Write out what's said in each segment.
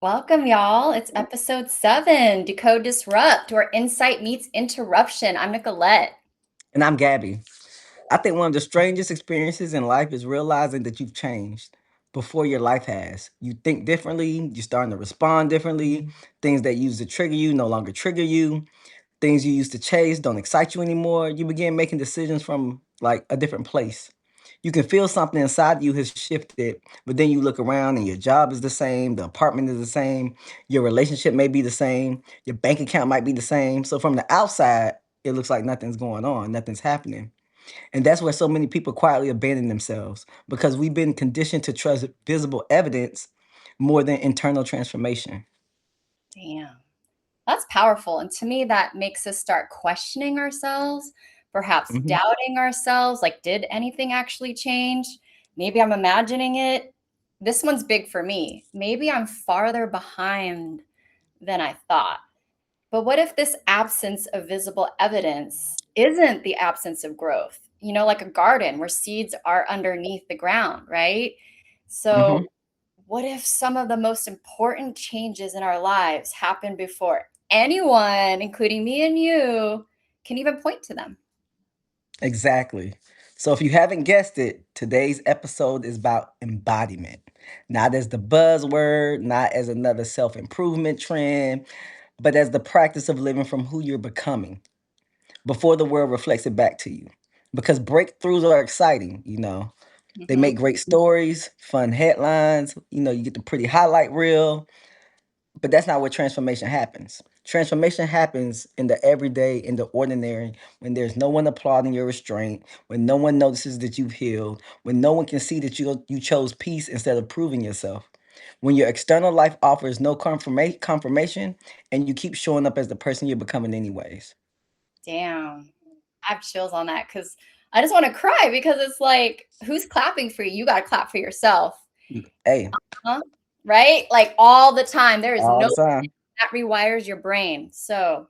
Welcome, y'all. It's episode 7, Decode Disrupt, where insight meets interruption. I'm Nicolette. And I'm Gabby. I think one of the strangest experiences in life is realizing that you've changed before your life has. You think differently, you're starting to respond differently. Things that used to trigger you no longer trigger you. Things you used to chase don't excite you anymore. You begin making decisions from like a different place. You can feel something inside you has shifted, but then you look around and your job is the same, the apartment is the same, your relationship may be the same, your bank account might be the same. So from the outside, it looks like nothing's going on, nothing's happening. And that's where so many people quietly abandon themselves because we've been conditioned to trust visible evidence more than internal transformation. Damn. That's powerful. And to me, that makes us start questioning ourselves, perhaps Hmm. doubting ourselves. Like, did anything actually change? Maybe I'm imagining it. This one's big for me. Maybe I'm farther behind than I thought. But what if this absence of visible evidence isn't the absence of growth? Like a garden where seeds are underneath the ground, right? Hmm. So, what if some of the most important changes in our lives happen before anyone, including me and you, can even point to them? Exactly. So if you haven't guessed it, today's episode is about embodiment. Not as the buzzword, not as another self improvement trend, but as the practice of living from who you're becoming before the world reflects it back to you. Because breakthroughs are exciting, They Hmm. make great stories, fun headlines, you get the pretty highlight reel, but that's not where transformation happens. Transformation happens in the everyday, in the ordinary, when there's no one applauding your restraint, when no one notices that you've healed, when no one can see that you chose peace instead of proving yourself. When your external life offers no confirmation and you keep showing up as the person you're becoming anyways. Damn. I have chills on that because I just want to cry because it's like, who's clapping for you? You got to clap for yourself. Hey, Huh? Right? Like all the time. There is all no the time. that rewires your brain. So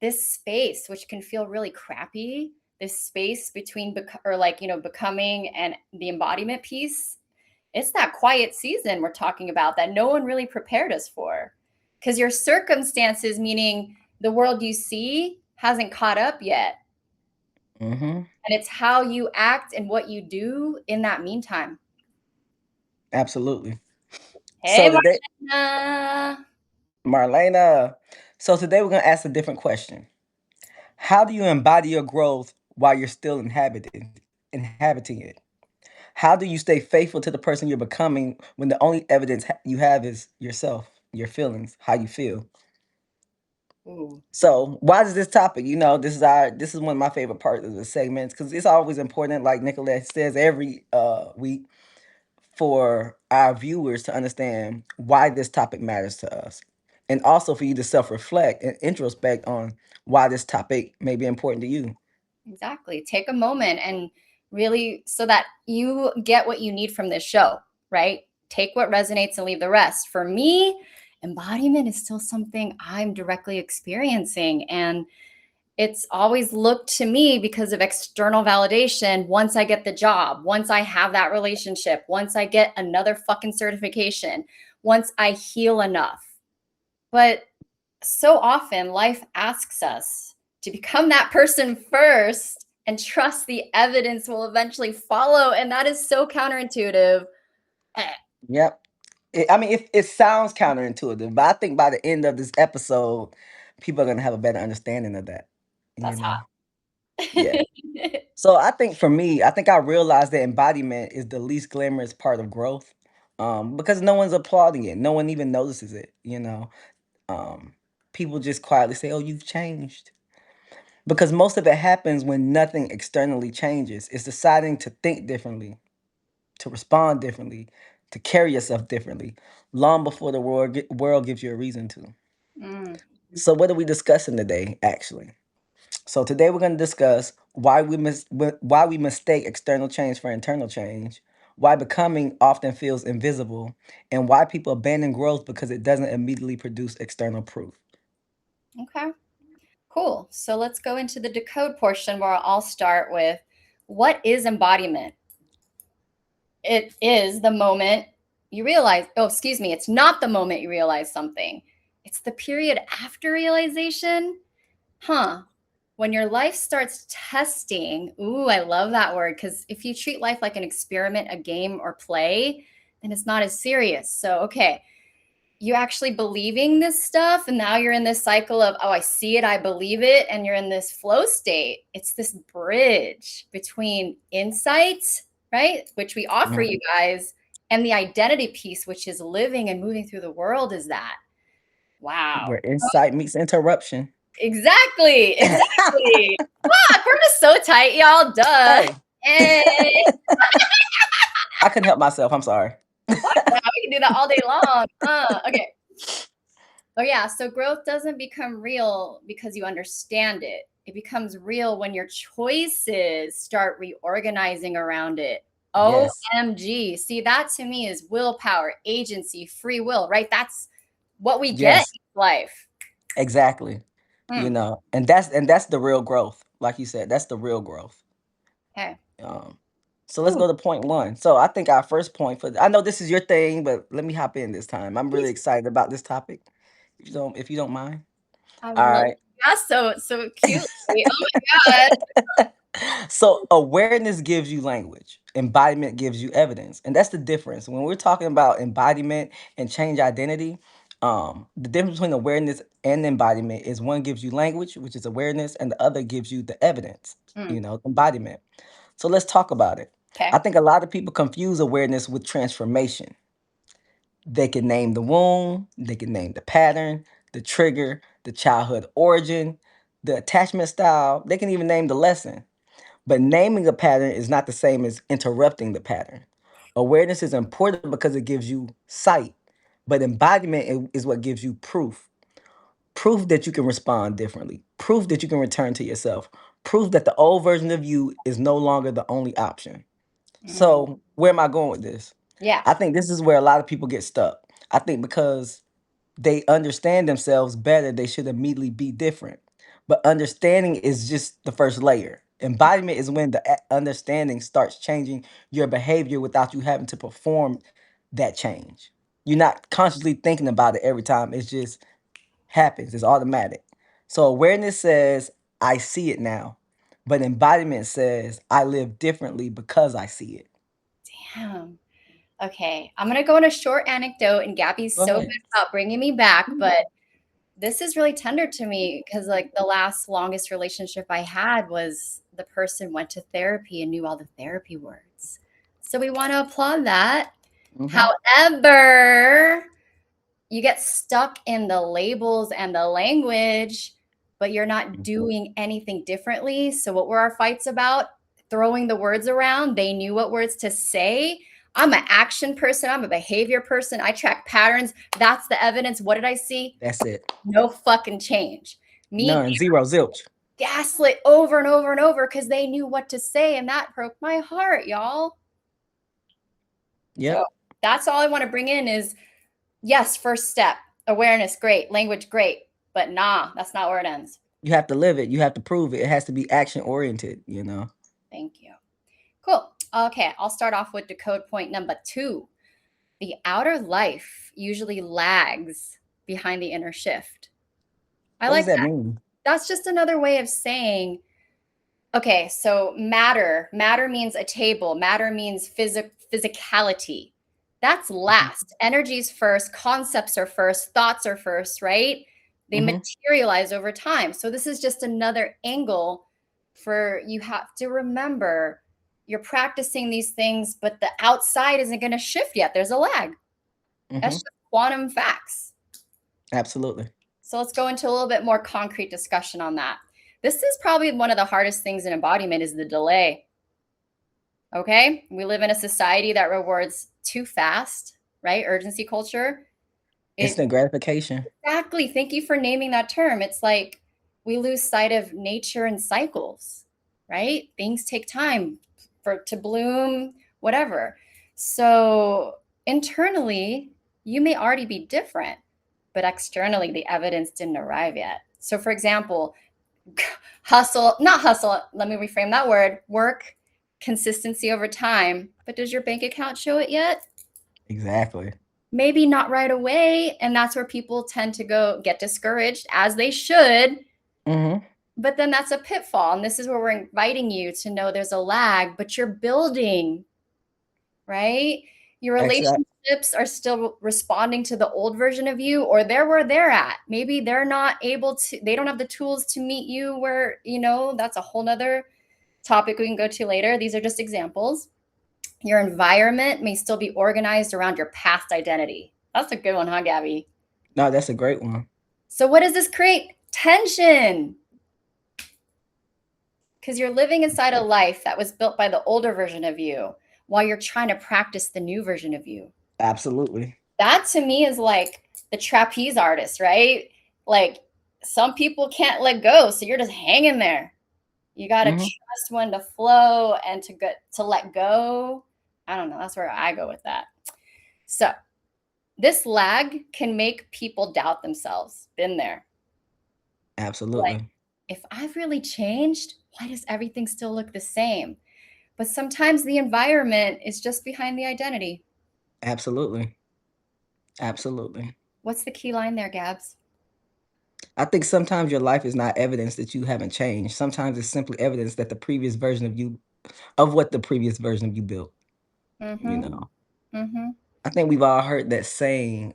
this space, which can feel really crappy, this space between becoming and the embodiment piece, it's that quiet season we're talking about that no one really prepared us for. Because your circumstances, meaning the world you see, hasn't caught up yet. Hmm. And it's how you act and what you do in that meantime. Absolutely. Hey, So today, Martina. Marlena. So today we're gonna ask a different question. How do you embody your growth while you're still inhabiting it? How do you stay faithful to the person you're becoming when the only evidence you have is yourself, your feelings, how you feel? Ooh, So why does this topic? This is one of my favorite parts of the segments because it's always important, like Nicolette says every week, for our viewers to understand why this topic matters to us. And also for you to self-reflect and introspect on why this topic may be important to you. exactly. Take a moment and really so that you get what you need from this show, right? Take what resonates and leave the rest. For me, embodiment is still something I'm directly experiencing. And it's always looked to me because of external validation. Once I get the job, once I have that relationship, once I get another fucking certification, once I heal enough. But so often life asks us to become that person first and trust the evidence will eventually follow. And that is so counterintuitive. Eh, Yep. It sounds counterintuitive, but I think by the end of this episode, people are gonna have a better understanding of that. You That's know, hot. yeah. So I think for me, I think I realized that embodiment is the least glamorous part of growth, because no one's applauding it, no one even notices it. Um, People just quietly say, "Oh, you've changed," because most of it happens when nothing externally changes. It's deciding to think differently, to respond differently, to carry yourself differently, long before the world gives you a reason to. Mm, So, what are we discussing today, actually? So, today we're going to discuss why we mistake external change for internal change, why becoming often feels invisible, and why people abandon growth because it doesn't immediately produce external proof. okay, cool. So let's go into the decode portion where I'll start with what is embodiment? It is the moment. you realize, oh, excuse me, it's not the moment you realize something. It's the period after realization. When your life starts testing, ooh, I love that word, because if you treat life like an experiment, a game, or play, then it's not as serious. So, okay, you actually believing this stuff, and now you're in this cycle of, oh, I see it, I believe it, and you're in this flow state. It's this bridge between insights, right, which we offer you guys, and the identity piece, which is living and moving through the world, is that. Wow. Where insight meets interruption. Exactly. Exactly. Fuck, we're just so tight, y'all. Duh. Hey, Hey. I couldn't help myself. I'm sorry. Fuck that. We can do that all day long. Okay. Oh yeah. So growth doesn't become real because you understand it. It becomes real when your choices start reorganizing around it. Yes. OMG. See, that to me is willpower, agency, free will, right? That's what we get Yes. in life. Exactly. You Hmm. know, and that's the real growth. Like you said, that's the real growth. Okay. Um, so let's go to point one. So I think our first point I know this is your thing, but let me hop in this time. I'm really Please. excited about this topic. If you don't mind. I All love right. that so cute. Oh my god. So awareness gives you language. Embodiment gives you evidence. And that's the difference. When we're talking about embodiment and change identity, the difference between awareness and embodiment is one gives you language, which is awareness, and the other gives you the evidence, embodiment. So let's talk about it. I Okay. think a lot of people confuse awareness with transformation. They can name the wound, they can name the pattern, the trigger, the childhood origin, the attachment style. They can even name the lesson. But naming a pattern is not the same as interrupting the pattern. Awareness is important because it gives you sight, but embodiment is what gives you proof. Proof that you can respond differently, proof that you can return to yourself, proof that the old version of you is no longer the only option. Mm, So, where am I going with this? yeah. I think this is where a lot of people get stuck. I think because they understand themselves better, they should immediately be different. But understanding is just the first layer. Embodiment is when the understanding starts changing your behavior without you having to perform that change. You're not consciously thinking about it every time. It just happens. It's automatic. So awareness says, I see it now. But embodiment says, I live differently because I see it. Damn. Okay. I'm gonna go on a short anecdote, and Gabby's Go so good ahead. about bringing me back, but this is really tender to me because, like, the last longest relationship I had was the person went to therapy and knew all the therapy words. So we want to applaud that. Mm-hmm. However, you get stuck in the labels and the language, but you're not doing anything differently. So, what were our fights about? Throwing the words around. They knew what words to say. I'm an action person. I'm a behavior person. I track patterns. That's the evidence. What did I see? That's it. No fucking change. Me None. Zero. Zilch. gaslit over and over and over because they knew what to say. And that broke my heart, y'all. So, Yep. that's all I want to bring in is yes, first step, awareness, great, language, great, but nah, that's not where it ends. You have to live it. You have to prove it. It has to be action oriented. Thank you. Cool. Okay, I'll start off with decode point number 2. The outer life usually lags behind the inner shift. I What does like that that. mean? That's just another way of saying, okay, so matter means a table, matter means physicality. That's last. Energy's first, concepts are first, thoughts are first, right? They Mm-hmm. materialize over time. So this is just another angle for you have to remember you're practicing these things, but the outside isn't going to shift yet. There's a lag. That's Mm-hmm. just quantum facts. Absolutely. So let's go into a little bit more concrete discussion on that. This is probably one of the hardest things in embodiment is the delay. Okay? We live in a society that rewards too fast, right? Urgency culture. It Instant gratification. exactly. Thank you for naming that term. It's like we lose sight of nature and cycles, right? Things take time for to bloom, whatever. So internally, you may already be different, but externally the evidence didn't arrive yet. So for example, hustle, not hustle, let me reframe that word, work, consistency over time, but does your bank account show it yet? Exactly. Maybe not right away. And that's where people tend to go get discouraged, as they should. Mhm. But then that's a pitfall. And this is where we're inviting you to know there's a lag, but you're building, right? Your Exact relationships are still responding to the old version of you, or they're where they're at. Maybe they're not able to, they don't have the tools to meet you where, that's a whole nother topic we can go to later. These are just examples. Your environment may still be organized around your past identity. That's a good one, huh, Gabby? No, that's a great one. So, what does this create? Tension. Because you're living inside a life that was built by the older version of you while you're trying to practice the new version of you. Absolutely. That to me is like the trapeze artist, right? Like some people can't let go, so you're just hanging there. You got to Mhm. trust when to flow and to let go. I don't know. That's where I go with that. So, this lag can make people doubt themselves. Been there. Like, Absolutely. if I've really changed, why does everything still look the same? But sometimes the environment is just behind the identity. Absolutely. Absolutely. What's the key line there, Gabs? I think sometimes your life is not evidence that you haven't changed. Sometimes it's simply evidence that the previous version of you of what the previous version of you built, you Mm-hmm. know. Mm-hmm. I think we've all heard that saying,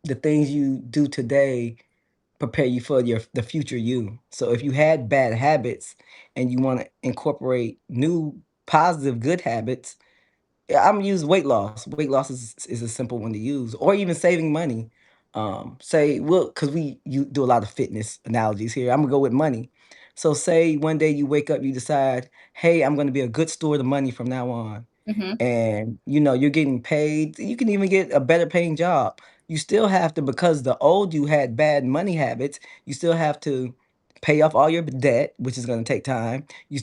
the things you do today prepare you for the future you. So if you had bad habits and you want to incorporate new positive good habits, yeah, I'm use weight loss. Weight loss is a simple one to use, or even saving money. Say, well, because you do a lot of fitness analogies here. I'm gonna go with money. So say one day you wake up, you decide, hey, I'm gonna be a good steward of money from now on, Mm-hmm. and you're getting paid. You can even get a better paying job. You still have to, because the old you had bad money habits, you still have to pay off all your debt, which is going to take time. You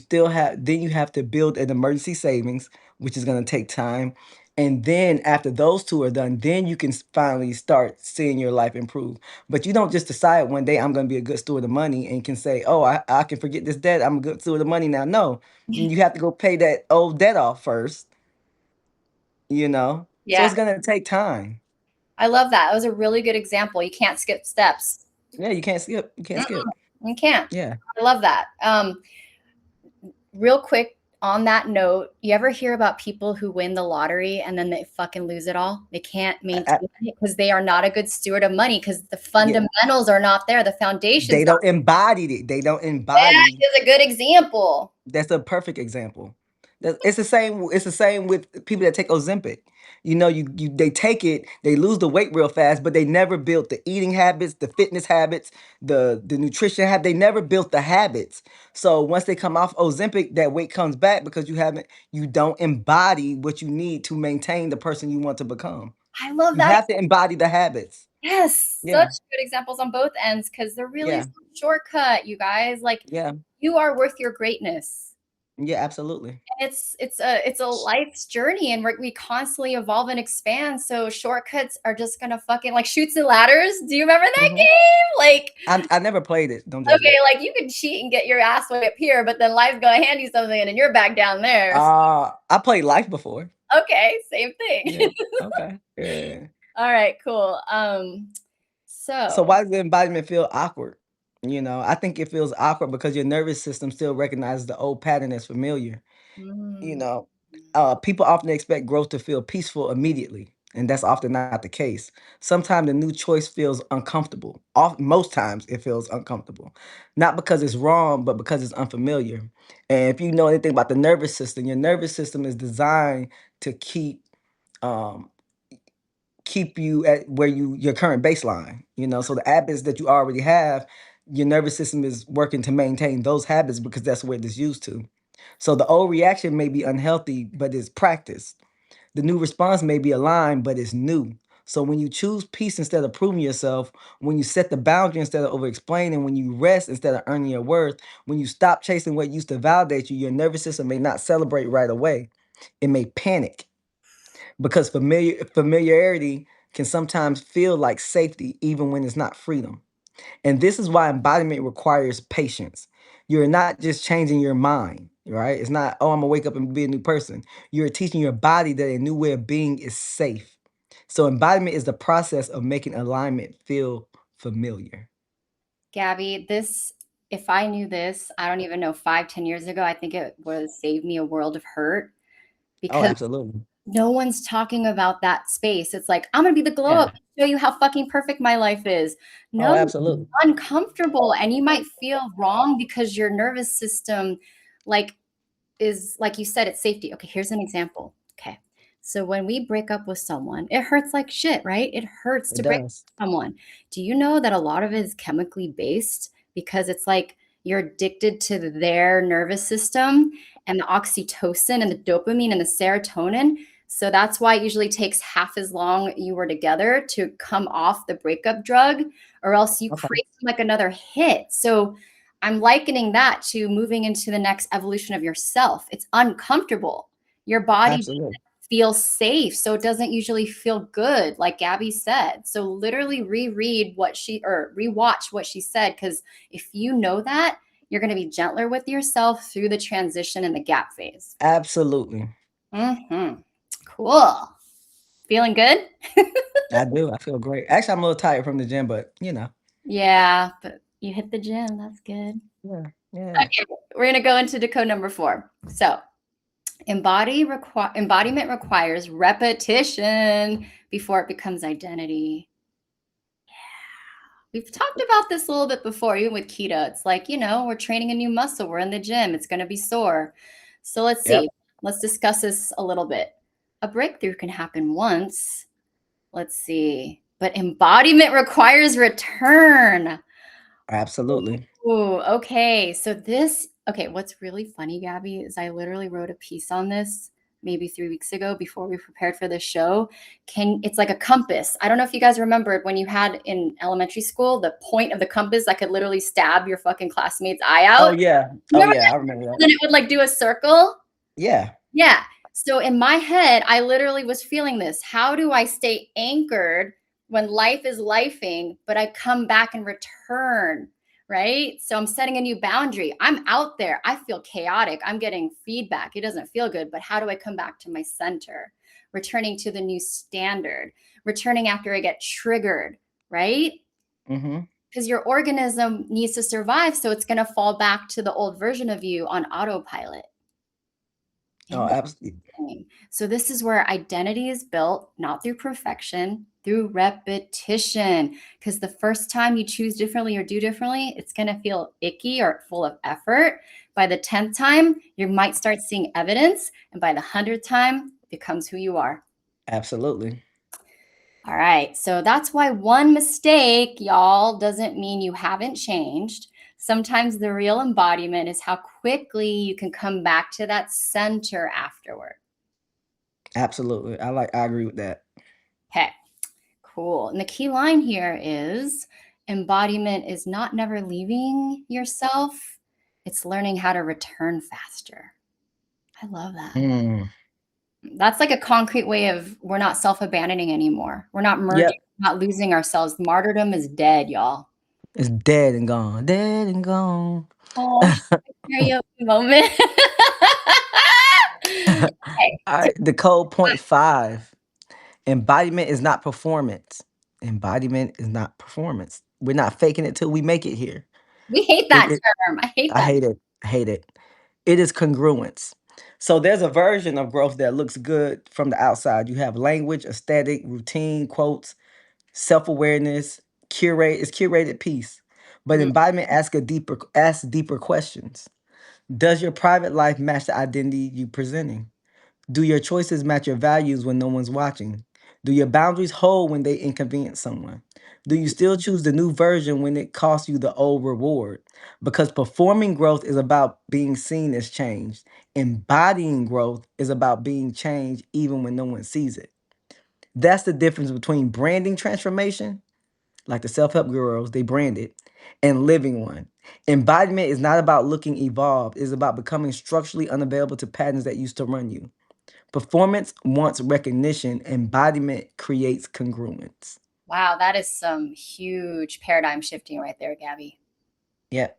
have to build an emergency savings, which is going to take time. And then after those two are done, then you can finally start seeing your life improve. But you don't just decide one day I'm going to be a good steward of money and can say, oh, I can forget this debt. I'm a good steward of money now. No, you have to go pay that old debt off first, you know? So Yeah, it's gonna take time. I love that. That was a really good example. You can't skip steps. Yeah, you can't skip. You can't Mm-mm, skip. you can't. Yeah. I love that. Real quick on that note, you ever hear about people who win the lottery and then they fucking lose it all? They can't I maintain it because they are not a good steward of money because the yeah. fundamentals are not there. The foundation's They not. don't embody it. They don't embody. That is a good example. That's a perfect example. It's the same with people that take Ozempic. You they take it, they lose the weight real fast, but they never built the eating habits, the fitness habits, the nutrition habit. They never built the habits. So once they come off Ozempic, that weight comes back because you don't embody what you need to maintain the person you want to become. I love You that. have to embody the habits. Yes, such Yeah. good examples on both ends because there really is Yeah. no shortcut, you guys. Like Yeah. you are worth your greatness. Yeah, absolutely. And it's a life's journey, and we constantly evolve and expand. So shortcuts are just gonna fucking like Shoots and Ladders. Do you remember that Mhm. game? Like, I never played it. Don't judge okay, me. like you can cheat and get your ass way up here, but then life's gonna hand you something, and then you're back down there. I played Life before. Okay, same thing. Yeah. Okay. Yeah. All right, cool. So So why does the embodiment feel awkward? I think it feels awkward because your nervous system still recognizes the old pattern as familiar. You mm, know, People often expect growth to feel peaceful immediately, and that's often not the case. Sometimes the new choice feels uncomfortable. Most times it feels uncomfortable, not because it's wrong, but because it's unfamiliar. And if you know anything about the nervous system, your nervous system is designed to um, keep you at where your current baseline. So the habits that you already have, your nervous system is working to maintain those habits because that's what it's used to. So the old reaction may be unhealthy, but it's practice. The new response may be aligned, but it's new. So when you choose peace instead of proving yourself, when you set the boundary instead of over explaining, when you rest instead of earning your worth, when you stop chasing what used to validate you, your nervous system may not celebrate right away. It may panic because familiarity can sometimes feel like safety even when it's not freedom. And this is why embodiment requires patience. You're not just changing your mind, right? It's not, oh, I'm gonna wake up and be a new person. You're teaching your body that a new way of being is safe. So embodiment is the process of making alignment feel familiar. Gabby, this, if I knew this, I don't even know, 5, 10 years ago, I think it would save me a world of hurt Oh, because absolutely. no one's talking about that space. It's like, I'm going to be the glow up, Yeah. show you how fucking perfect my life is. Oh, No, absolutely. uncomfortable. And you might feel wrong because your nervous system, like, is like you said, it's safety. Okay, here's an example. Okay. So when we break up with someone, it hurts like shit, right? It hurts It to break up does. with someone. Do you know that a lot of it is chemically based because it's like you're addicted to their nervous system and the oxytocin and the dopamine and the serotonin. So that's why it usually takes half as long you were together to come off the breakup drug, or else you Okay. crave like another hit. So I'm likening that to moving into the next evolution of yourself. It's uncomfortable. Your body Absolutely. feels safe, so it doesn't usually feel good, like Gabby said. So literally reread what she or rewatch what she said, because if you know that, you're going to be gentler with yourself through the transition and the gap phase. Absolutely. Mm-hmm. Cool. Feeling good? I do. I feel great. Actually, I'm a little tired from the gym, but Yeah, but you hit the gym. That's good. yeah, yeah. Okay, we're going to go into decode number 4. So embodiment requires repetition before it becomes identity. We've talked about this a little bit before, even with keto. It's like, we're training a new muscle. We're in the gym. It's going to be sore. So let's Yep. see. Let's discuss this a little bit. A breakthrough can happen once. Let's see. But embodiment requires return. Absolutely. Ooh, okay. What's really funny, Gabby, is I literally wrote a piece on this maybe 3 weeks ago before we prepared for this show. It's like a compass. I don't know if you guys remembered when you had in elementary school the point of the compass that could literally stab your fucking classmate's eye Oh out. yeah. Oh Remember yeah. that? I remember that. And then it would like do a circle. Yeah. Yeah. So in my head, I literally was feeling this. How do I stay anchored when life is lifing, but I come back and return? Right. So I'm setting a new boundary. I'm out there. I feel chaotic. I'm getting feedback. It doesn't feel good. But how do I come back to my center? Returning to the new standard, returning after I get triggered. Right. Mm-hmm. Because your organism needs to survive. So it's going to fall back to the old version of you on autopilot. Oh, absolutely. So this is where identity is built, not through perfection, through repetition. Because the first time you choose differently or do differently, it's going to feel icky or full of effort. By the 10th time, you might start seeing evidence. And by the 100th time, it becomes who you are. Absolutely. All right. So that's why one mistake, y'all, doesn't mean you haven't changed. Sometimes the real embodiment is how quickly you can come back to that center afterward. Absolutely. I agree with that. Okay. Cool. And the key line here is embodiment is not never leaving yourself, it's learning how to return faster. I love that. Mm. That's like a concrete way of we're not self abandoning anymore. We're not Yep. merging, not losing ourselves. Martyrdom is dead, y'all. It's dead and gone. Dead and gone. Oh, karaoke moment. Okay. All right. The code point 5. Embodiment is not performance. Embodiment is not performance. We're not faking it till we make it here. We hate It, that it term. I hate I that. hate it. I hate it. It is congruence. So there's a version of growth that looks good from the outside. You have language, aesthetic, routine, quotes, self-awareness, it's curated piece. But Mhm. embodiment asks deeper questions. Does your private life match the identity you presenting? Do your choices match your values when no one's watching? Do your boundaries hold when they inconvenience someone? Do you still choose the new version when it costs you the old reward? Because performing growth is about being seen as changed. Embodying growth is about being changed even when no one sees it. That's the difference between branding transformation, like the self help girls, they brand it, and living one. Embodiment is not about looking evolved, it's about becoming structurally unavailable to patterns that used to run you. Performance wants recognition, embodiment creates congruence. Wow, that is some huge paradigm shifting right there, Gabby. Yeah.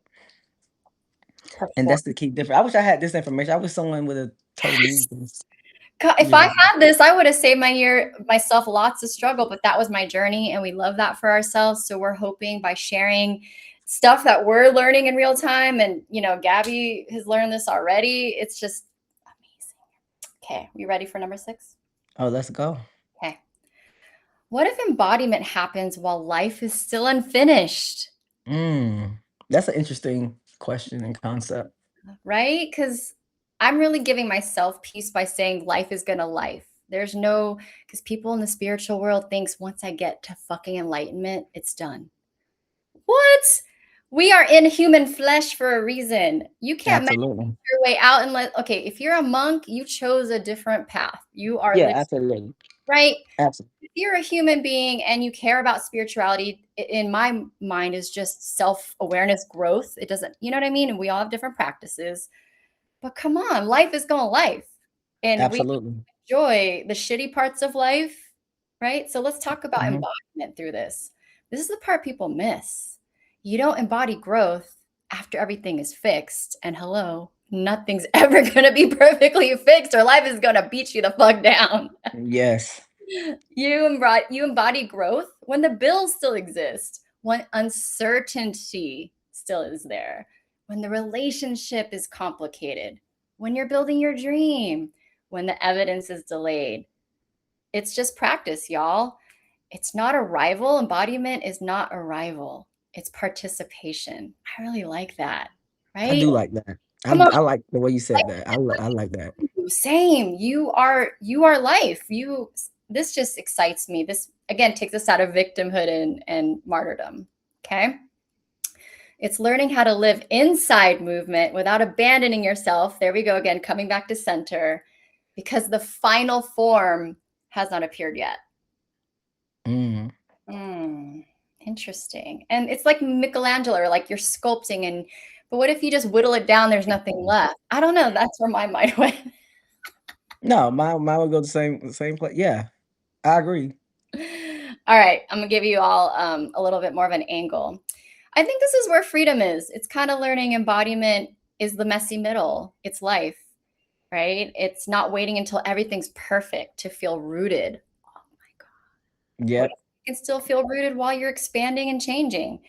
And Perform. that's the key difference. I wish I had this information. I wish someone would have told me this, God, if you I know. had this, I would have saved myself lots of struggle, but that was my journey and we love that for ourselves. So we're hoping by sharing stuff that we're learning in real time and, Gabby has learned this already. It's just amazing. Okay, we ready for number 6? Oh, let's go. Okay. What if embodiment happens while life is still unfinished? Mm, that's an interesting question and concept. Right? Because I'm really giving myself peace by saying life is gonna life. There's no, because people in the spiritual world thinks once I get to fucking enlightenment, it's done. What? We are in human flesh for a reason. You can't make Absolutely. your way out unless, okay, if you're a monk, you chose a different path. You are Yeah, living, absolutely. right? Absolutely. If you're a human being and you care about spirituality, in my mind, is just self awareness growth. It doesn't, you know what I mean? And we all have different practices. But come on, life is going life. And we Absolutely. enjoy the shitty parts of life, right? So let's talk about Hmm. embodiment through this. This is the part people miss. You don't embody growth after everything is fixed. And hello, nothing's ever going to be perfectly fixed or life is going to beat you the fuck down. Yes. You embody growth when the bills still exist, when uncertainty still is there, when the relationship is complicated, when you're building your dream, when the evidence is delayed. It's just practice, y'all. It's not arrival. Embodiment is not arrival. It's participation. I really like that, I right? do like that. Come on. I like the way you said that. I like that. Same. You are life. This just excites me. This again takes us out of victimhood and martyrdom. Okay. It's learning how to live inside movement without abandoning yourself. There we go again, coming back to center, because the final form has not appeared yet. Mm. Interesting. And it's like Michelangelo, like you're sculpting but what if you just whittle it down, there's nothing left? I don't know. That's where my mind went. No, mine would go the same place. Yeah, I agree. All right, I'm gonna give you all a little bit more of an angle. I think this is where freedom is. It's kind of learning embodiment is the messy middle. It's life, right? It's not waiting until everything's perfect to feel rooted. Oh my God. What if Yep. you can still feel rooted while you're expanding and changing?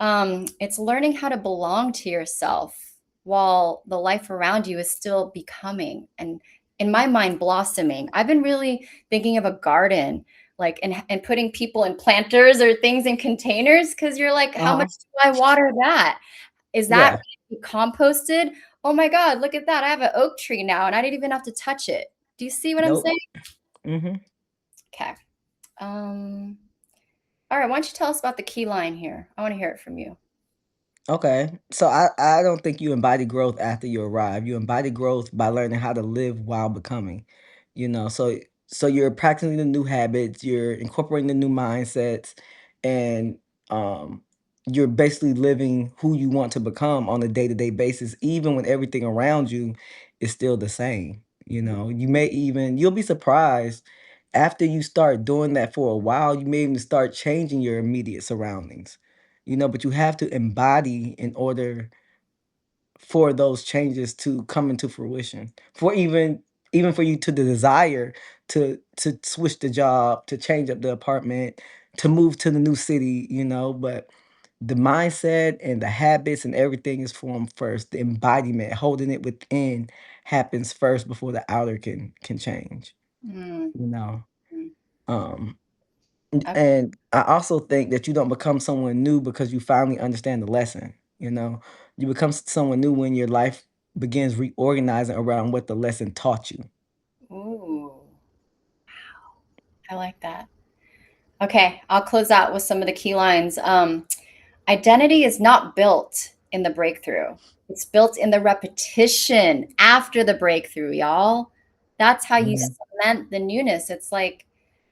It's learning how to belong to yourself while the life around you is still becoming and, in my mind, blossoming. I've been really thinking of a garden, like, and putting people in planters or things in containers, because you're like, how much Uh-huh. do I water that? Is that Yeah. ready to be composted? Oh my God, look at that. I have an oak tree now and I didn't even have to touch it. Do you see what I'm Nope. saying? Mhm. Okay. Um, all right, why don't you tell us about the key line here? I want to hear it from you. Okay. So I don't think you embody growth after you arrive. You embody growth by learning how to live while becoming. So you're practicing the new habits, you're incorporating the new mindsets, and um you're basically living who you want to become on a day-to-day basis, even when everything around you is still the same. You'll be surprised after you start doing that for a while, you may even start changing your immediate surroundings. But you have to embody in order for those changes to come into fruition. For even for you to desire to switch the job, to change up the apartment, to move to the new city, but the mindset and the habits and everything is formed first. The embodiment, holding it within happens first before the outer can change, Mm, you know. mm. Um Okay. and I also think that you don't become someone new because you finally understand the lesson. You become someone new when your life begins reorganizing around what the lesson taught you. Ooh, I like that. Okay, I'll close out with some of the key lines. Identity is not built in the breakthrough. It's built in the repetition after the breakthrough, y'all. That's how you Mhm. cement the newness. It's like,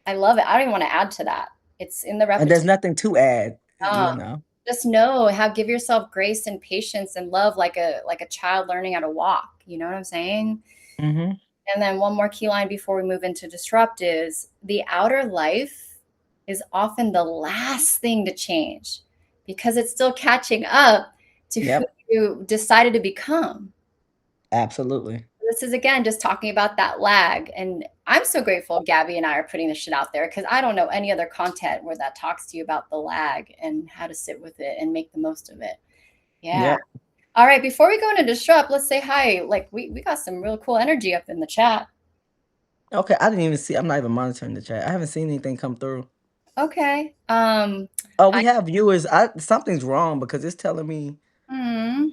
I love it. I don't even want to add to that. It's in the And there's repetition. nothing to add, Uh, you know? just know how give yourself grace and patience and love like a child learning how to walk. You know what I'm saying? Mhm. And then one more key line before we move into disrupt is the outer life is often the last thing to change because it's still catching up to who Yep. you decided to become. Absolutely. This is again just talking about that lag. And I'm so grateful Gabby and I are putting this shit out there because I don't know any other content where that talks to you about the lag and how to sit with it and make the most of it. Yeah. Yep. All right. Before we go into disrupt, let's say hi. Like we got some real cool energy up in the chat. Okay, I didn't even see. I'm not even monitoring the chat. I haven't seen anything come through. Okay. Oh, I we have viewers. I something's wrong because it's telling me hmm.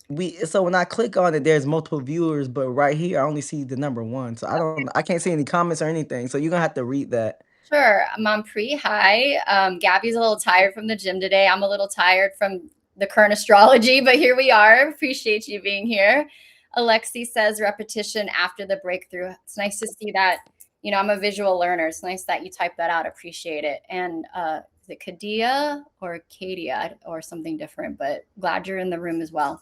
we. So when I click on it, there's multiple viewers, but right here I only see the number one. So I can't see any comments or anything. So you're gonna have to read that. Sure. Pre, hi. Gabby's a little tired from the gym today. I'm a little tired from the current astrology, but here we are. Appreciate you being here. Alexi says repetition after the breakthrough. It's nice to see that. You know, I'm a visual learner. It's nice that you type that out. Appreciate it. And is it Kadia or Kadia or something different? But glad you're in the room as well.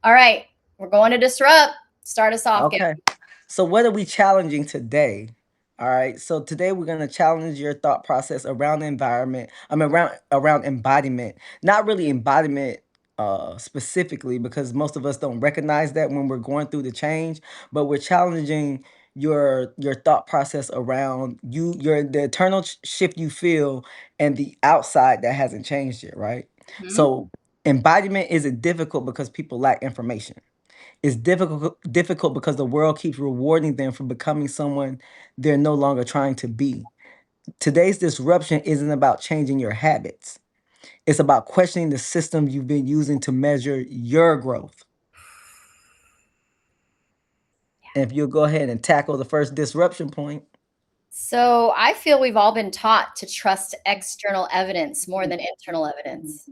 All right. We're going to disrupt. Start us off, Gabby. Okay. So what are we challenging today? All right. So today we're gonna challenge your thought process around the environment. I mean around embodiment. Not really embodiment specifically because most of us don't recognize that when we're going through the change, but we're challenging your thought process around your the eternal shift you feel and the outside that hasn't changed yet, right? Mhm. So embodiment isn't difficult because people lack information. It's difficult because the world keeps rewarding them for becoming someone they're no longer trying to be. Today's disruption isn't about changing your habits. It's about questioning the system you've been using to measure your growth. And if you'll go ahead and tackle the first disruption point. So I feel we've all been taught to trust external evidence more than internal evidence.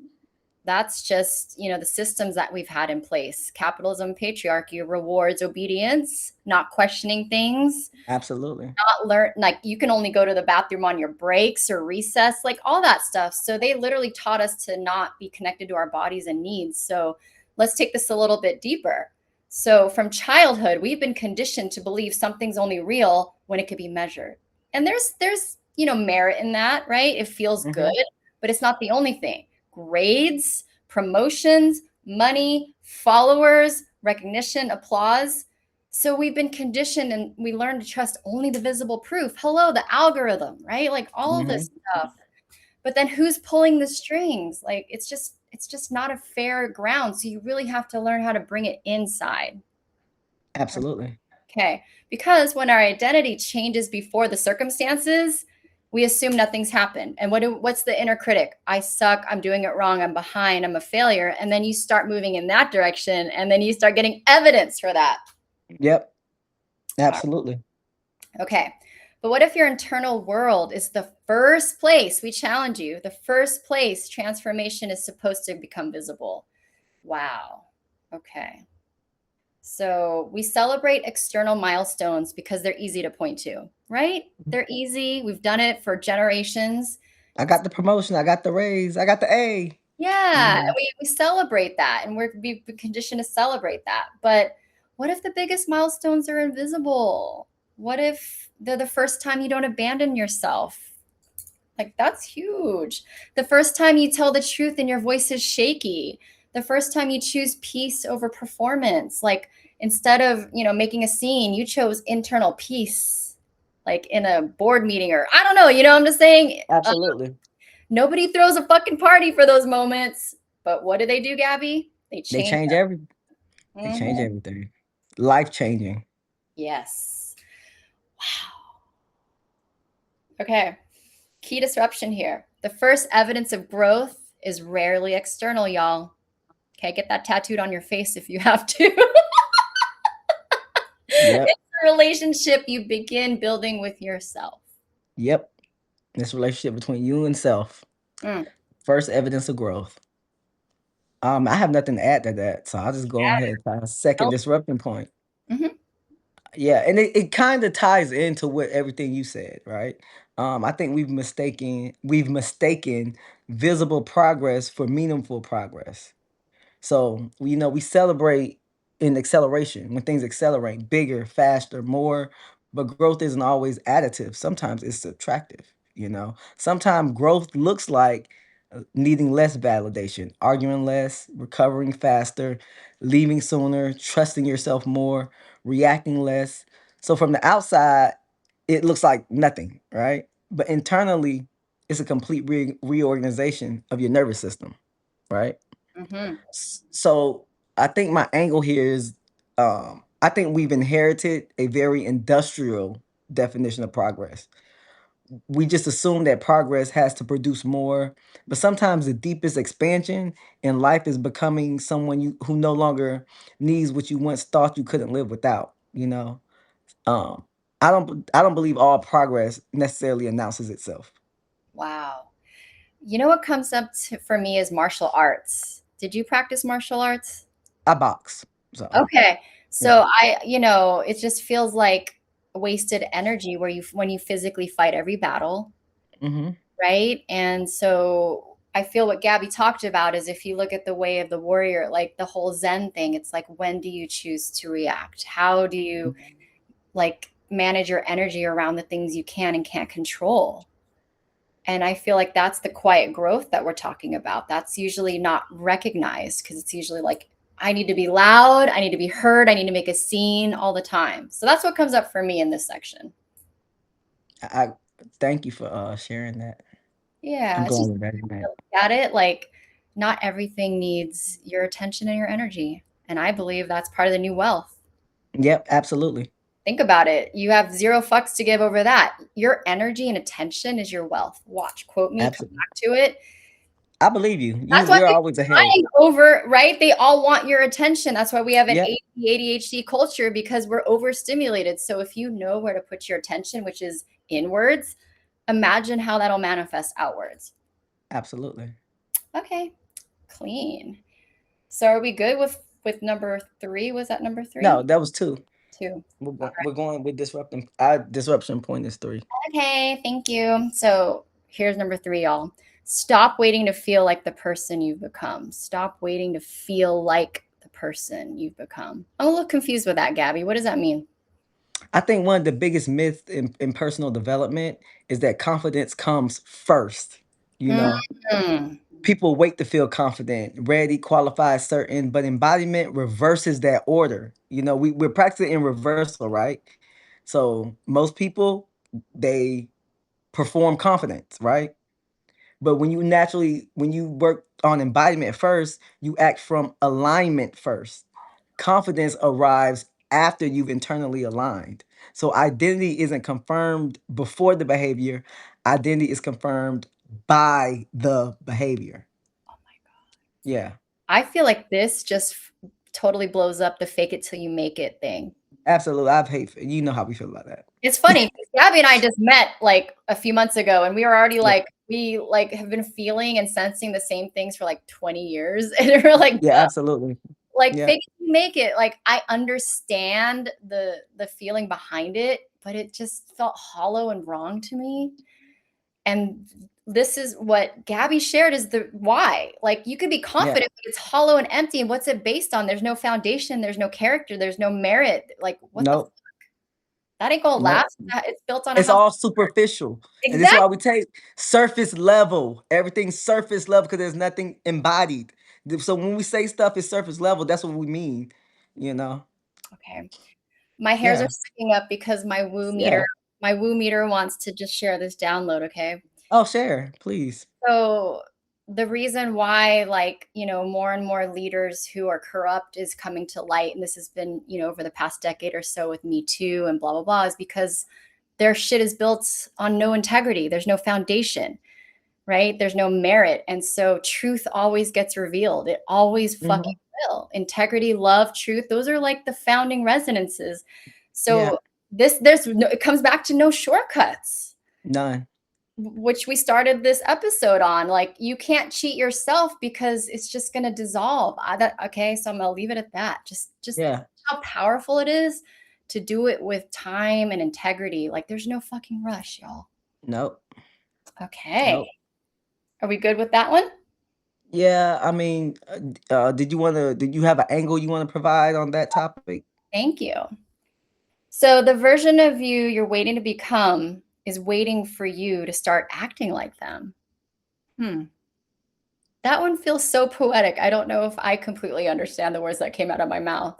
That's just, you know, the systems that we've had in place. Capitalism, patriarchy rewards obedience, not questioning things, Absolutely. not learn, like you can only go to the bathroom on your breaks or recess, like all that stuff. So they literally taught us to not be connected to our bodies and needs. So let's take this a little bit deeper. So from childhood, we've been conditioned to believe something's only real when it could be measured. And there's, you know, merit in that, right? It feels good, Hmm. but it's not the only thing. Grades, promotions, money, followers, recognition, applause. So we've been conditioned and we learn to trust only the visible proof. Hello, the algorithm, right? Like all of Hmm. this stuff. But then who's pulling the strings? Like it's just not a fair ground. So you really have to learn how to bring it inside. Absolutely. Okay. Because when our identity changes before the circumstances, we assume nothing's happened. And what's the inner critic? I suck. I'm doing it wrong. I'm behind. I'm a failure. And then you start moving in that direction. And then you start getting evidence for that. Yep. Absolutely. Okay. But what if your internal world is the first place we challenge you, the first place transformation is supposed to become visible? Wow. Okay. So we celebrate external milestones because they're easy to point to, right? They're easy. We've done it for generations. I got the promotion. I got the raise. I got the A. Yeah, and Hmm. we celebrate that, and we've been conditioned to celebrate that. But what if the biggest milestones are invisible? What if they're the first time you don't abandon yourself? Like that's huge. The first time you tell the truth and your voice is shaky. The first time you choose peace over performance. Like instead of, you know, making a scene, you chose internal peace. Like in a board meeting or I don't know, you know, I'm just saying Absolutely. nobody throws a fucking party for those moments. But what do, Gabby? They They change change they them. change everything. Life changing. Yes. Okay. Key disruption here. The first evidence of growth is rarely external, y'all. Okay, get that tattooed on your face if you have to. Yep. It's a relationship you begin building with yourself. Yep. This relationship between you and self. Mm. First evidence of growth. I have nothing to add to that, so I'll just go ahead to our second disrupting point. Mm-hmm. Yeah, and it kind of ties into what everything you said, right? I think we've mistaken visible progress for meaningful progress. So we celebrate in acceleration when things accelerate bigger, faster, more, but growth isn't always additive. Sometimes it's subtractive. Sometimes growth looks like needing less validation, arguing less, recovering faster, leaving sooner, trusting yourself more, reacting less. So from the outside, it looks like nothing, right? But internally, it's a complete reorganization of your nervous system, right? Hmm. So I think my angle here is I think we've inherited a very industrial definition of progress. We just assume that progress has to produce more, but sometimes the deepest expansion in life is becoming someone you who no longer needs what you once thought you couldn't live without, you know. Um I don't believe all progress necessarily announces itself. Wow. You know what comes up for me is martial arts. Did you practice martial arts? I box. So, Okay. yeah. So it just feels like wasted energy where when you physically fight every battle, Mhm. right? And so I feel what Gabby talked about is if you look at the way of the warrior, like the whole Zen thing, it's like when do you choose to react? How do you like manage your energy around the things you can and can't control? And I feel like that's the quiet growth that we're talking about. That's usually not recognized because it's usually like, I need to be loud, I need to be heard, I need to make a scene all the time. So that's what comes up for me in this section. I thank you for sharing that. I'm Yeah, it's glad just you read that. look at it like not everything needs your attention and your energy. And I believe that's part of the new wealth. Yep, absolutely. Think about it. You have zero fucks to give over that. Your energy and attention is your wealth. Watch, quote me, come Absolutely. back to it. I believe you. That's why You're people always are ahead. fighting over, right? They all want your attention. That's why we have an Yep, ADHD culture because we're overstimulated. So if you know where to put your attention, which is inwards, imagine how that'll manifest outwards. absolutely. Okay, clean. So are we good with number three? Was that number No, three? that was 2. Two. We're going with disrupting. Our disruption point is 3. Okay, thank you. So here's number three, y'all. Stop waiting to feel like the person you've become. Stop waiting to feel like the person you've become. I'm a little confused with that, Gabby. What does that mean? I think one of the biggest myths in personal development is that confidence comes first. You know, Mm. people wait to feel confident, ready, qualified, certain, but embodiment reverses that order. You know, we're practicing in reversal, right? So most people, they perform confidence, right? But when you work on embodiment first, you act from alignment first. Confidence arrives after you've internally aligned. So identity isn't confirmed before the behavior, identity is confirmed by the behavior. Yeah, I feel like this just totally blows up the fake it till you make it thing. absolutely. You know how we feel about that. It's funny because Gabby and I just met like a few months ago, and we were already Yeah, like, we like have been feeling and sensing the same things for like 20 years. And we're like, yeah, absolutely. like Yeah, fake it till you make it. Like I understand the feeling behind it, but it just felt hollow and wrong to me. And this is what Gabby shared is the why. Like you could be yeah. confident, but it's hollow and empty. And what's it based on? There's no foundation, there's no character, there's no merit. Like what the Nope, that ain't gonna nope. last. It's built on a It's house. all superficial. And this is why Exactly. we take surface level. Everything's surface level because there's nothing embodied. So when we say stuff is surface level, that's what we mean. You know? Okay. My hairs are Yeah. sticking up because Yeah. my woo meter wants to just share this download, okay? Oh, share, please. So the reason why more and more leaders who are corrupt is coming to light, and this has been, over the past decade or so with Me Too and blah blah blah, is because their shit is built on no integrity. There's no foundation, right? There's no merit. And so truth always gets revealed. It always fucking Mhm. will. Integrity, love, truth, those are like the founding resonances. Yeah. So it comes back to no shortcuts, None. which we started this episode on. Like you can't cheat yourself because it's just going to dissolve. Okay, so I'm going to leave it at that. Just Yeah. how powerful it is to do it with time and integrity. Like there's no fucking rush, y'all. Nope. Okay. Nope. Are we good with that one? Yeah, I mean, did you have an angle you want to provide on that topic? Thank you. So the version of you you're waiting to become is waiting for you to start acting like them. Hmm. That one feels so poetic. I don't know if I completely understand the words that came out of my mouth.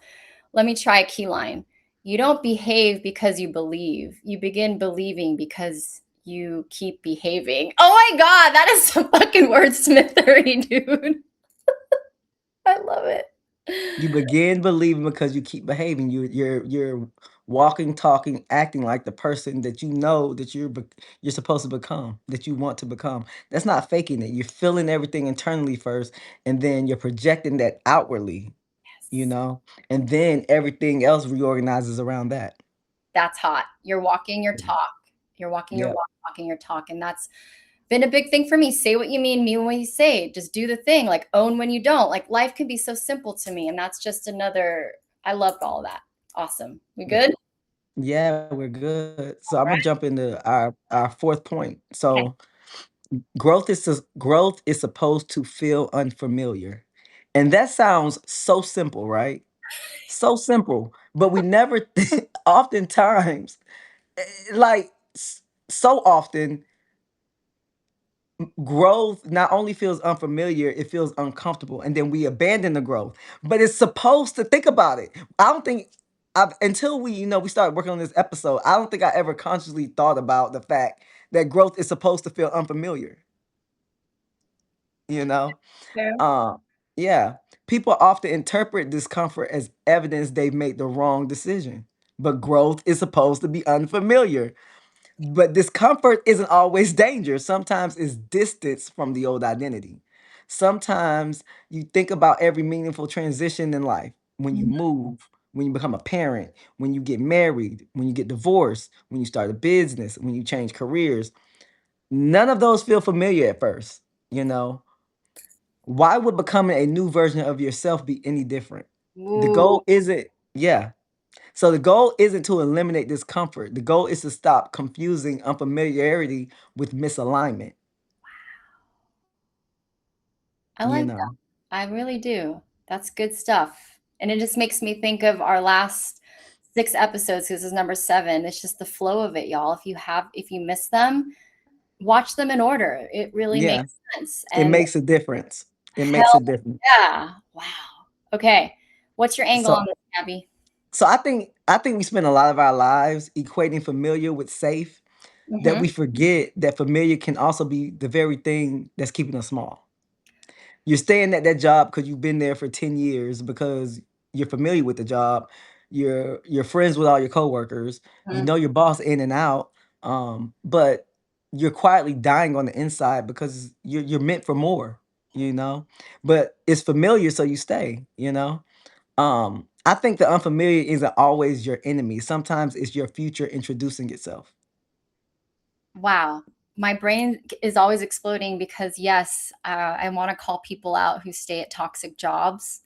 Let me try a key line. You don't behave because you believe. You begin believing because you keep behaving. Oh my God, that is some fucking wordsmithery, dude. I love it. You begin believing because you keep behaving. You're walking, talking, acting like the person that you know that you're supposed to become, that you want to become. That's not faking it. You're feeling everything internally first, and then you're projecting that outwardly, you Yes. know? And then everything else reorganizes around that. That's hot. You're walking your talk. You're walking your Yep. walk, talking your talk. And that's been a big thing for me. Say what you mean what you say. Just do the thing. Like own when you don't. Like life can be so simple to me. And that's just another, I loved all of that. Awesome. We Yeah. good? Yeah, we're good. So All I'm right. gonna jump into our fourth point. Okay. So growth is supposed to feel unfamiliar. And that sounds so simple, right? So simple, but we never oftentimes like so often growth not only feels unfamiliar, it feels uncomfortable, and then we abandon the growth. But it's supposed to think about it. I don't think I've until we started working on this episode, I don't think I ever consciously thought about the fact that growth is supposed to feel unfamiliar, you know? Fair. Uh, yeah. People often interpret discomfort as evidence they've made the wrong decision. But growth is supposed to be unfamiliar. But discomfort isn't always danger. Sometimes it's distance from the old identity. Sometimes you think about every meaningful transition in life when you Mhm. move, when you become a parent, when you get married, when you get divorced, when you start a business, when you change careers. None of those feel familiar at first, you know? Why would becoming a new version of yourself be any different? The Ooh, goal isn't, yeah. So the goal isn't to eliminate discomfort. The goal is to stop confusing unfamiliarity with misalignment, I you like that. know? I really do. That's good stuff. And it just makes me think of our last 6 episodes because this is number 7. It's just the flow of it, y'all. If you miss them, watch them in order. It really Yeah, makes sense. it And makes a difference. It makes a hell difference. yeah. Wow. Okay. What's your angle So on this, Gabby? so I think we spend a lot of our lives equating familiar with safe, that we Hmm. forget that familiar can also be the very thing that's keeping us small. You're staying at that job because you've been there for 10 years because you're familiar with the job. You're friends with all your coworkers. You know your boss in and out. But you're quietly dying on the inside because you're meant for more, you know? But it's familiar, so you stay, you know? I think the unfamiliar isn't always your enemy. Sometimes it's your future introducing itself. Wow. My brain is always exploding because, yes, I want to call people out who stay at toxic jobs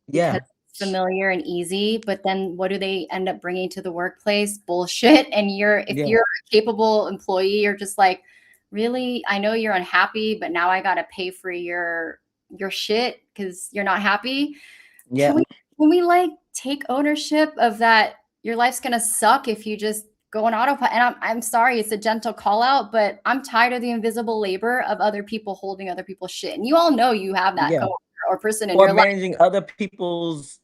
because Yeah. it's familiar and easy. But then what do they end up bringing to the workplace? Bullshit. And if Yeah. you're a capable employee, you're just like, really? I know you're unhappy, but now I got to pay for your shit because you're not happy. Can Yeah. we can we like take ownership of that? Your life's gonna suck if you just go on autopilot. And I'm sorry, it's a gentle call out, but I'm tired of the invisible labor of other people holding other people's shit. And you all know you have that Yeah. coworker or person in Or your life. managing other people's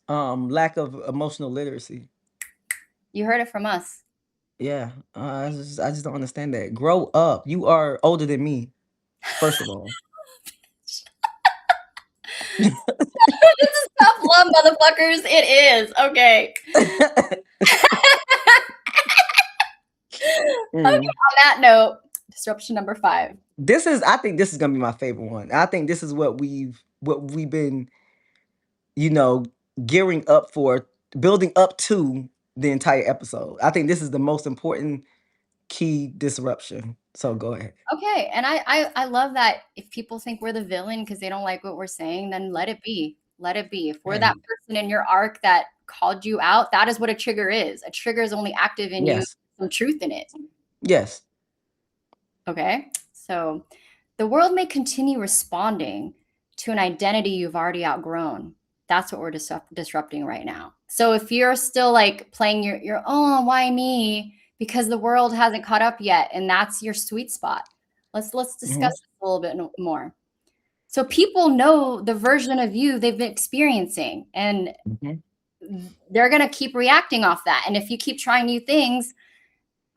lack of emotional literacy. You heard it from us. Yeah, I just don't understand that. Grow up. You are older than me, first of all. This is tough love, motherfuckers. It is. Okay. Okay, Mm. on that note, disruption number 5. I think this is gonna be my favorite one. I think this is what we've been, you know, gearing up for, building up to the entire episode. I think this is the most important key disruption. So go ahead. Okay, and I love that if people think we're the villain because they don't like what we're saying, then let it be. Let it be. If we're that Hey, person in your arc that called you out, that is what a trigger is. A trigger is only active in you, yes. some truth in it. Yes. Okay? So the world may continue responding to an identity you've already outgrown. That's what we're disrupting right now. So if you're still like playing your oh, why me? Because the world hasn't caught up yet, and that's your sweet spot. Let's discuss Mhm. this a little bit more. So people know the version of you they've been experiencing, and Mhm. they're going to keep reacting off that. And if you keep trying new things,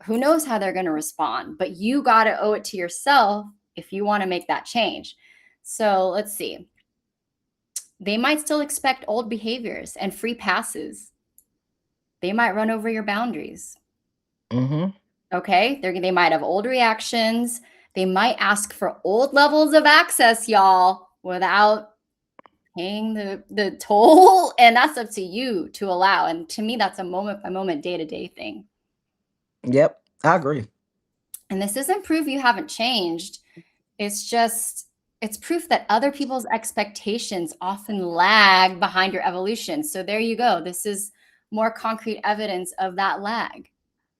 who knows how they're going to respond, but you got to owe it to yourself if you want to make that change. So let's see. They might still expect old behaviors and free passes. They might run over your boundaries. Mhm. Okay. They might have old reactions. They might ask for old levels of access, y'all, without paying the toll. And that's up to you to allow. And to me, that's a moment by moment, day to day thing. Yep, I agree. And this isn't proof you haven't changed. It's just, it's proof that other people's expectations often lag behind your evolution. So there you go. This is more concrete evidence of that lag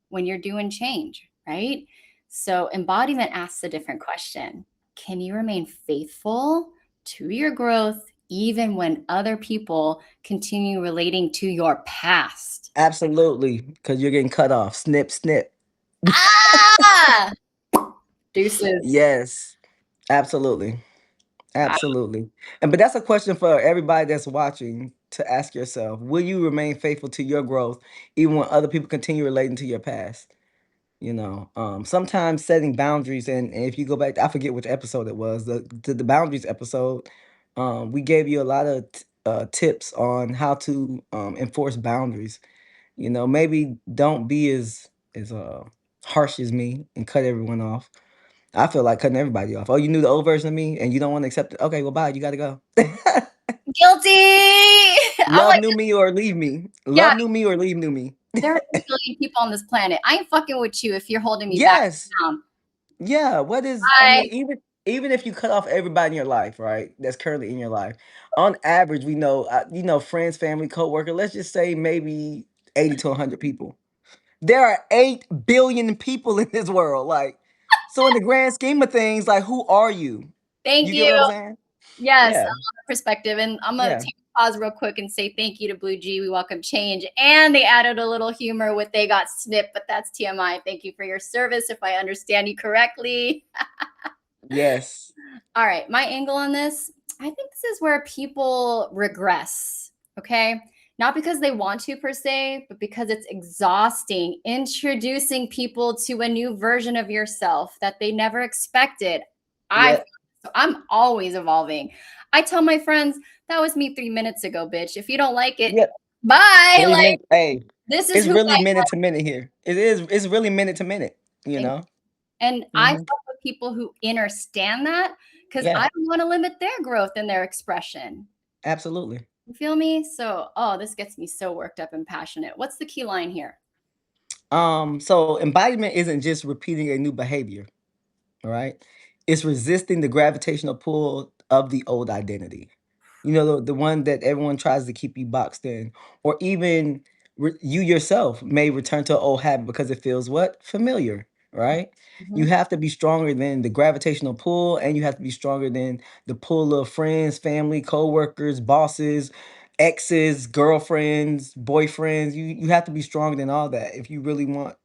when you're doing change, right? So embodiment asks a different question. Can you remain faithful to your growth even when other people continue relating to your past? Absolutely, because you're getting cut off. Snip, snip. Ah! Deuces. Yes, absolutely. Absolutely. And but that's a question for everybody that's watching to ask yourself. Will you remain faithful to your growth even when other people continue relating to your past? Sometimes setting boundaries and if you go back, I forget which episode it was, the boundaries episode, we gave you a lot of tips on how to enforce boundaries. Maybe don't be as harsh as me and cut everyone off. I feel like cutting everybody off. Oh, you knew the old version of me and you don't want to accept it. Okay, well, bye. You got to go. Guilty. I'm Love like, knew me or leave me. yeah, Love knew me or leave knew me. there are 8 billion people on this planet. I ain't fucking with you if you're holding me back Yes. down. Yeah. What is, I I mean, even if you cut off everybody in your life, right? That's currently in your life. On average, we know, friends, family, coworker. Let's just say maybe 80 to 100 people. There are 8 billion people in this world. Like, so in the grand scheme of things, like, who are you? thank You get you. what I'm saying? Yes, I Yeah. love the perspective. And I'm gonna Yeah. take a pause real quick and say thank you to Blue G. We welcome change. And they added a little humor with they got snipped, but that's TMI. Thank you for your service, if I understand you correctly. Yes. All right, my angle on this, I think this is where people regress, okay? Not because they want to per se, but because it's exhausting introducing people to a new version of yourself that they never expected. I Yep. so I'm always evolving. I tell my friends, that was me 3 minutes ago, bitch. If you don't like it, Yep. bye. Three Like minutes. Hey, this is it's who really I minute to minute here. It is. It's really minute to minute. You am. know. And I Hmm. fuck with people who understand that because Yeah. I don't want to limit their growth and their expression. Absolutely. You feel me? So, oh, this gets me so worked up and passionate. What's the key line here? So embodiment isn't just repeating a new behavior. All right. It's resisting the gravitational pull of the old identity. The one that everyone tries to keep you boxed in, or even you yourself may return to an old habit because it feels what? Familiar, right? You Mhm. have to be stronger than the gravitational pull, and you have to be stronger than the pull of friends, family, co-workers, bosses, exes, girlfriends, boyfriends. You have to be stronger than all that if you really want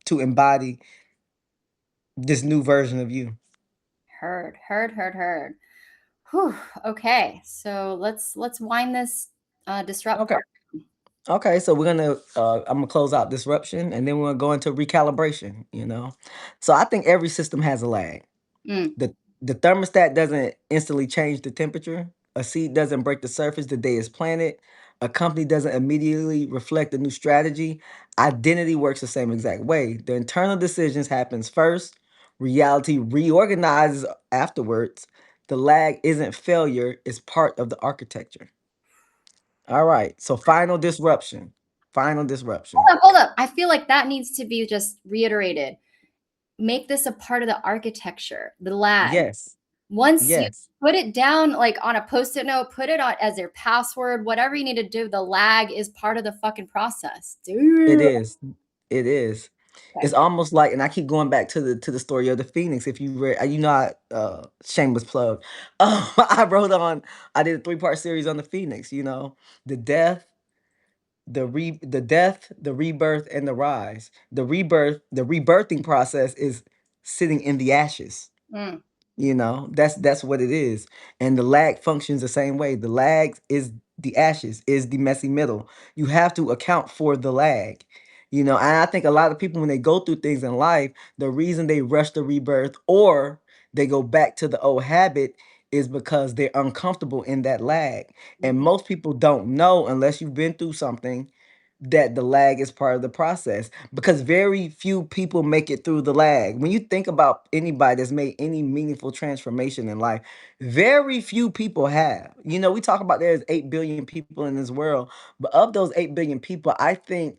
to embody this new version of you. Heard, heard, heard, heard. Whew. Okay, so let's wind this disrupt Okay. part. Okay, so I'm gonna close out disruption and then we're gonna go into recalibration. So I think every system has a lag. Mm, The thermostat doesn't instantly change the temperature. A seed doesn't break the surface the day it's planted. A company doesn't immediately reflect a new strategy. Identity works the same exact way. The internal decisions happens first. Reality reorganizes afterwards. The lag isn't failure, it's part of the architecture. All right. So final disruption. Final disruption. hold up. I feel like that needs to be just reiterated. Make this a part of the architecture, the lag. Yes. Once you Yes. put it down like on a post-it note, put it on as your password, whatever you need to do, the lag is part of the fucking process. It Dude. is. It is. Okay. It's almost like, and I keep going back to the story of the Phoenix. If you read, shameless plug. I wrote on. I did a 3-part series on the Phoenix. The death, the rebirth, and the rise. The rebirthing process is sitting in the ashes. Mm. That's what it is. And the lag functions the same way. The lag is the ashes, is the messy middle. You have to account for the lag. And I think a lot of people when they go through things in life, the reason they rush the rebirth or they go back to the old habit is because they're uncomfortable in that lag. And Mhm. most people don't know unless you've been through something that the lag is part of the process, because very few people make it through the lag. When you think about anybody that's made any meaningful transformation in life, very few people have. We talk about there's 8 billion people in this world, but of those 8 billion people, I think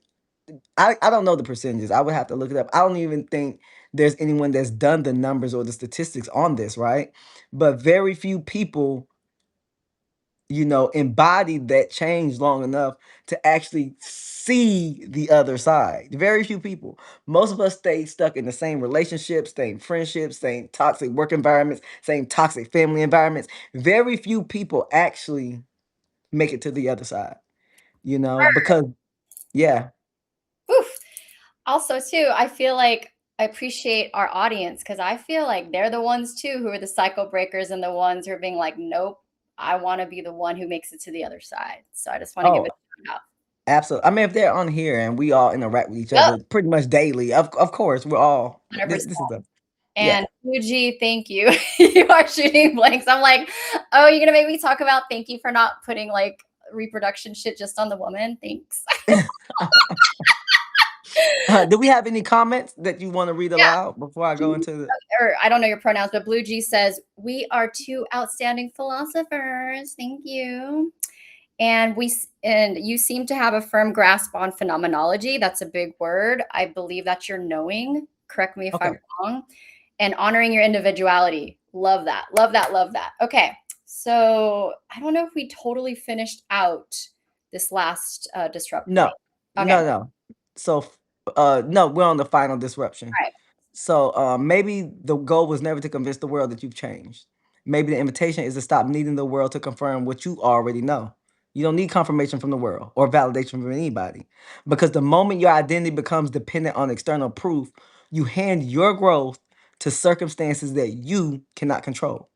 I don't know the percentages. I would have to look it up. I don't even think there's anyone that's done the numbers or the statistics on this, right? But very few people embodied that change long enough to actually see the other side. Very few people. Most of us stay stuck in the same relationships, same friendships, same toxic work environments, same toxic family environments. Very few people actually make it to the other side, because, yeah. Oof. Also, too, I feel like I appreciate our audience because I feel like they're the ones too who are the cycle breakers and the ones who are being like, nope, I want to be the one who makes it to the other side. So I just want to give Oh, it a shout out. absolutely. I mean, if they're on here and we all interact with each Yep, other pretty much daily, of course, we're all, this, 100%. this is the, yeah. And Fuji, thank you. You are shooting blanks. I'm like, oh, you're gonna make me talk about thank you for not putting like reproduction shit just on the woman. Thanks. Do we have any comments that you want to read Yeah. aloud before I go into the? Or I don't know your pronouns, but Blue G says, we are two outstanding philosophers. Thank you. And you seem to have a firm grasp on phenomenology. That's a big word. I believe that's your knowing. Correct me if I'm Okay. wrong. And honoring your individuality. Love that. Love that. Love that. Okay. So I don't know if we totally finished out this last disrupt point. No, Okay. no, no. So, no, we're on the final disruption. All right. So, maybe the goal was never to convince the world that you've changed. Maybe the invitation is to stop needing the world to confirm what you already know. You don't need confirmation from the world or validation from anybody. Because the moment your identity becomes dependent on external proof, you hand your growth to circumstances that you cannot control.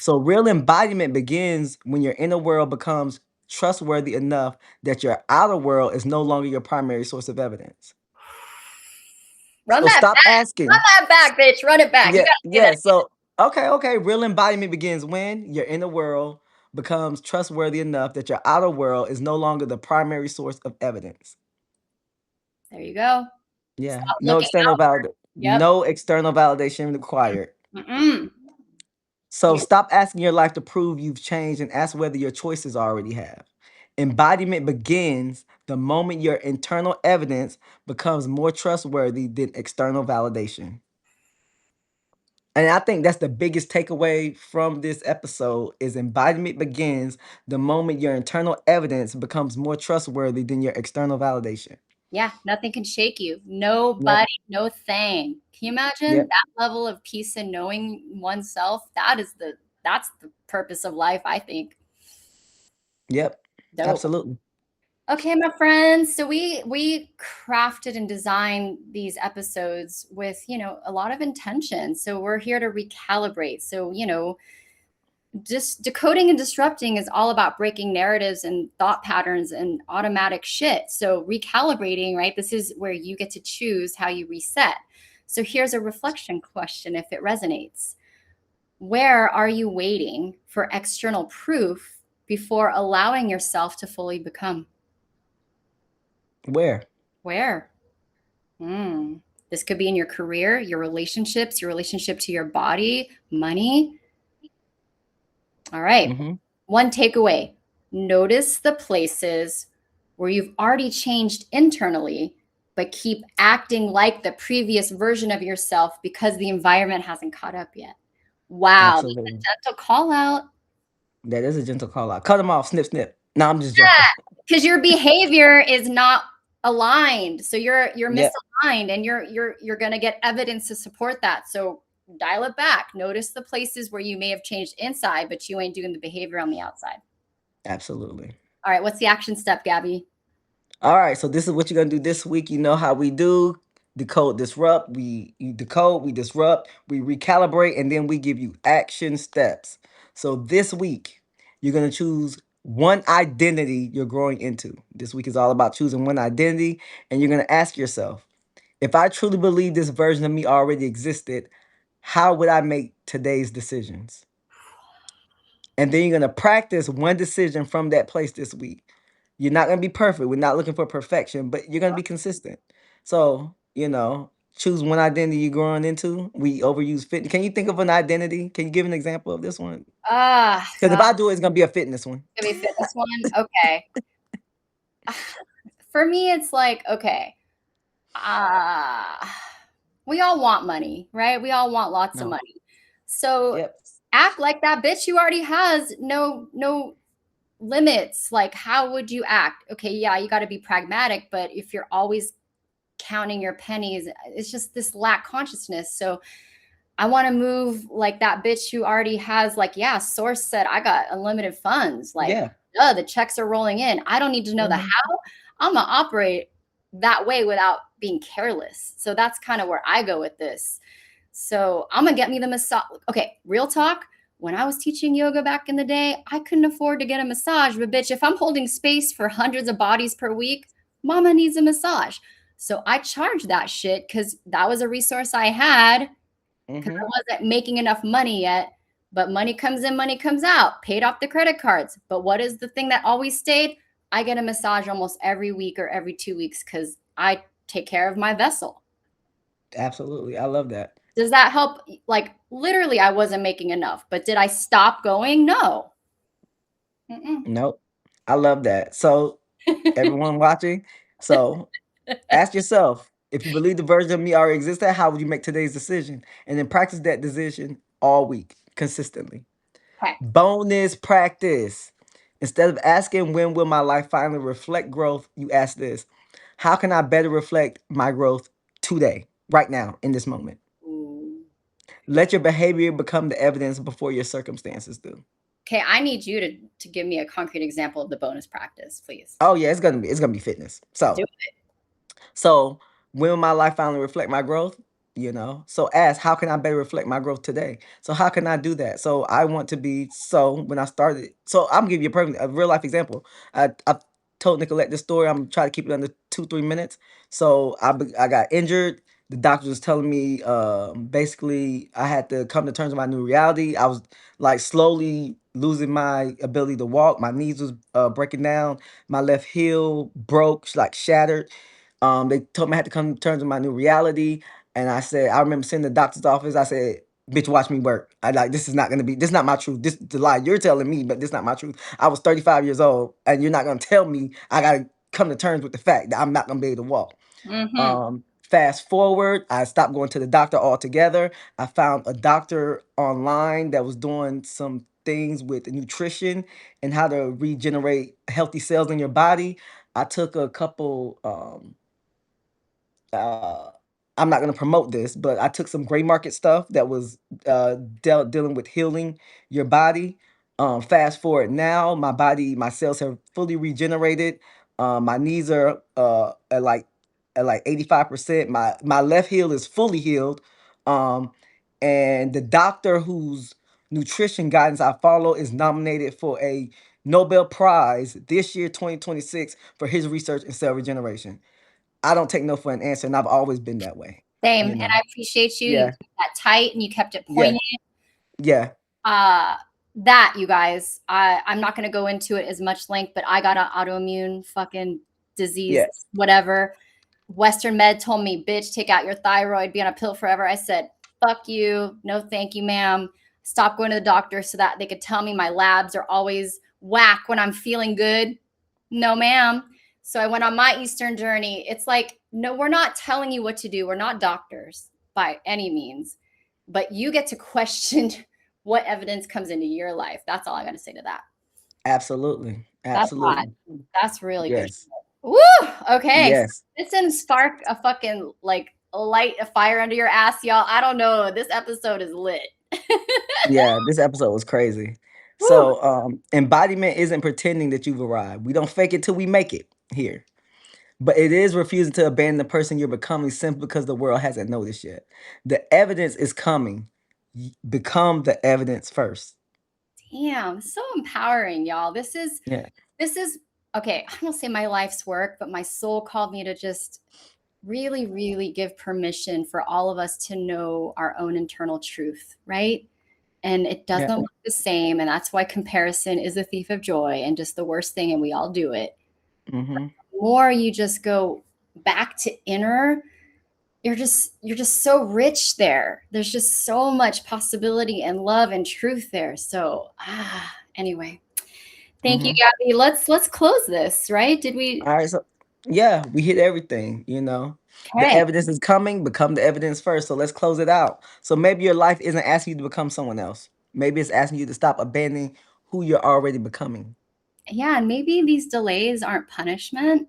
So real embodiment begins when your inner world becomes trustworthy enough that your outer world is no longer your primary source of evidence. Run So that stop back. Run asking. that back, bitch. Run it back. You Yeah, got to say that. yeah. So okay, okay. Real embodiment begins when your inner world becomes trustworthy enough that your outer world is no longer the primary source of evidence. There you go. Yeah. Stop looking out. Yep. No external validation required. Mm-mm. So You stop asking your life to prove you've changed and ask whether your choices already have. Embodiment begins the moment your internal evidence becomes more trustworthy than external validation. And I think that's the biggest takeaway from this episode is embodiment begins the moment your internal evidence becomes more trustworthy than your external validation. Yeah, nothing can shake you. Yep. Nobody, no thing. Can you imagine Yep. that level of peace and knowing oneself? That's the purpose of life, I think. Yep. Dope. Absolutely. Okay, my friends. So we crafted and designed these episodes with, a lot of intention. So we're here to recalibrate. So, just decoding and disrupting is all about breaking narratives and thought patterns and automatic shit. So recalibrating, right? This is where you get to choose how you reset. So here's a reflection question if it resonates. Where are you waiting for external proof before allowing yourself to fully become? Where? Where? Hmm. This could be in your career, your relationships, your relationship to your body, money. All right. Hmm. One takeaway: notice the places where you've already changed internally, but keep acting like the previous version of yourself because the environment hasn't caught up yet. Wow, that's Absolutely. a gentle call out. That is a gentle call out. Cut them off. Snip, snip. No, I'm just joking. Because your behavior is not aligned. So you're Yep. misaligned and you're gonna get evidence to support that. So dial it back. Notice the places where you may have changed inside, but you ain't doing the behavior on the outside. Absolutely. All right, what's the action step, Gabby? All right. So this is what you're gonna do this week. You know how we do. Decode, disrupt. You decode, we disrupt, we recalibrate, and then we give you action steps. So this week, you're gonna choose one identity you're growing into. This week is all about choosing one identity, and you're gonna ask yourself, if I truly believe this version of me already existed, how would I make today's decisions? And then you're gonna practice one decision from that place this week. You're not gonna be perfect. We're not looking for perfection, but you're gonna be consistent. So, choose one identity you're growing into. We overuse fitness. Can you think of an identity? Can you give an example of this one? Ah, Because if God, I do it, it's gonna be a fitness one. give me fitness one. Okay. For me, it's like, okay, uh, we all want money, right? We all want lots of No. money. So Yep. act like that bitch who already has no limits. Like, how would you act? Okay, yeah, you got to be pragmatic, but if you're always counting your pennies, it's just this lack consciousness. So I want to move like that bitch who already has, like, yeah, source said I got unlimited funds. Like, Yeah. the checks are rolling in. I don't need to know the Mhm. how. I'm gonna operate that way without being careless. So that's kind of where I go with this. So I'm gonna get me the massage. Okay, real talk. When I was teaching yoga back in the day, I couldn't afford to get a massage. But bitch, if I'm holding space for hundreds of bodies per week, mama needs a massage. So I charged that shit because that was a resource I had because Mhm. I wasn't making enough money yet. But money comes in, money comes out, paid off the credit cards. But what is the thing that always stayed? I get a massage almost every week or every 2 weeks because I take care of my vessel. Absolutely. I love that. Does that help? Like, literally, I wasn't making enough, but did I stop going? No. Mm-mm. Nope. I love that. So, everyone watching, so ask yourself, if you believe the version of me already existed, how would you make today's decision? And then practice that decision all week consistently. Okay. Bonus practice. Instead of asking when will my life finally reflect growth, you ask this: how can I better reflect my growth today, right now, in this moment? Ooh. Let your behavior become the evidence before your circumstances do. Okay, I need you to give me a concrete example of the bonus practice, please. Oh yeah, it's gonna be fitness. Do So it. So when will my life finally reflect my growth? So ask, how can I better reflect my growth today? So how can I do that? So I want to be. So when I started, so I'm gonna give you a real life example. I told Nicolette this story. I'm trying to keep it under 2-3 minutes. So I got injured. The doctor was telling me basically I had to come to terms with my new reality. I was like slowly losing my ability to walk. My knees was breaking down. My left heel broke, like shattered. They told me I had to come to terms with my new reality. And I said, I remember sitting in the doctor's office. I said, bitch, watch me work. I like, this is not my truth. This is the lie you're telling me, but this is not my truth. I was 35 years old, and you're not gonna tell me I gotta come to terms with the fact that I'm not gonna be able to walk. Mm-hmm. Fast forward, I stopped going to the doctor altogether. I found a doctor online that was doing some things with nutrition and how to regenerate healthy cells in your body. I took a couple uh, I'm not gonna promote this, but I took some gray market stuff that was dealing with healing your body. Fast forward now, my body, my cells have fully regenerated. My knees are at like 85%. My left heel is fully healed. Um, and the doctor whose nutrition guidance I follow is nominated for a Nobel Prize this year, 2026, for his research in cell regeneration. I don't take no for an answer, and I've always been that way, Same. you And know? I appreciate you. You Yeah, kept that tight and you kept it yeah, poignant. yeah, Uh that, you guys, I'm not gonna go into it as much length, but I got an autoimmune fucking disease, yes. whatever. Western med told me, bitch, take out your thyroid, be on a pill forever. I said, fuck you. No, thank you, ma'am. Stop going to the doctor so that they could tell me my labs are always whack when I'm feeling good. No, ma'am. So I went on my Eastern journey. It's like, no, we're not telling you what to do. We're not doctors by any means, but you get to question what evidence comes into your life. That's all I got to say to that. Absolutely, That's hot. absolutely. That's really good. Yes, Woo! Okay. yes. This didn't spark a fucking like light a fire under your ass, y'all. I don't know. This episode is lit. Yeah, this episode was crazy. Woo! So, embodiment isn't pretending that you've arrived. We don't fake it till we make it here. But it is refusing to abandon the person you're becoming simply because the world hasn't noticed yet. The evidence is coming. Become the evidence first. Damn, so empowering, y'all. Yeah. This is okay. I don't say my life's work, but my soul called me to just really, really give permission for all of us to know our own internal truth, right? And it Yeah. doesn't look the same. And that's why comparison is a thief of joy and just the worst thing. And we all do it. Hmm. The more you just go back to inner, you're just so rich there. There's just so much possibility and love and truth there. So anyway, thank you, Hmm. Gabby. Let's close this, right? Did we? All right. So, yeah, we hit everything, you know. The Okay. evidence is coming. Become the evidence first. So let's close it out. So maybe your life isn't asking you to become someone else. Maybe it's asking you to stop abandoning who you're already becoming. Yeah, and maybe these delays aren't punishment.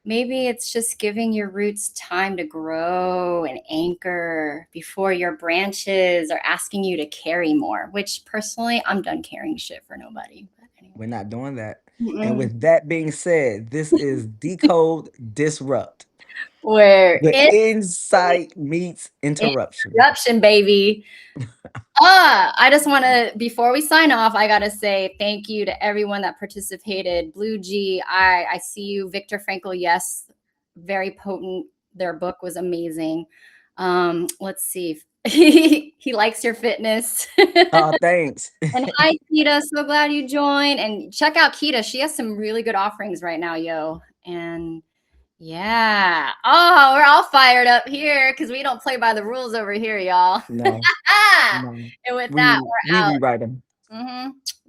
Maybe it's just giving your roots time to grow and anchor before your branches are asking you to carry more, which personally, I'm done carrying shit for nobody. But We're anyway. not doing that. And Mm-mm. with that being said, this is Decode Disrupt. We're The in insight meets interruption. interruption, baby. I just want to, before we sign off, I got to say thank you to everyone that participated. Blue G, I see you. Viktor Frankl, yes, very potent. Their book was amazing. Let's see. He likes your fitness. Thanks. And hi, Kita. So glad you joined. And check out Kita. She has some really good offerings right now, yo. And yeah. Oh, we're all fired up here because we don't play by the rules over here, y'all. No, no. And with We that, we we're out. rewrite them.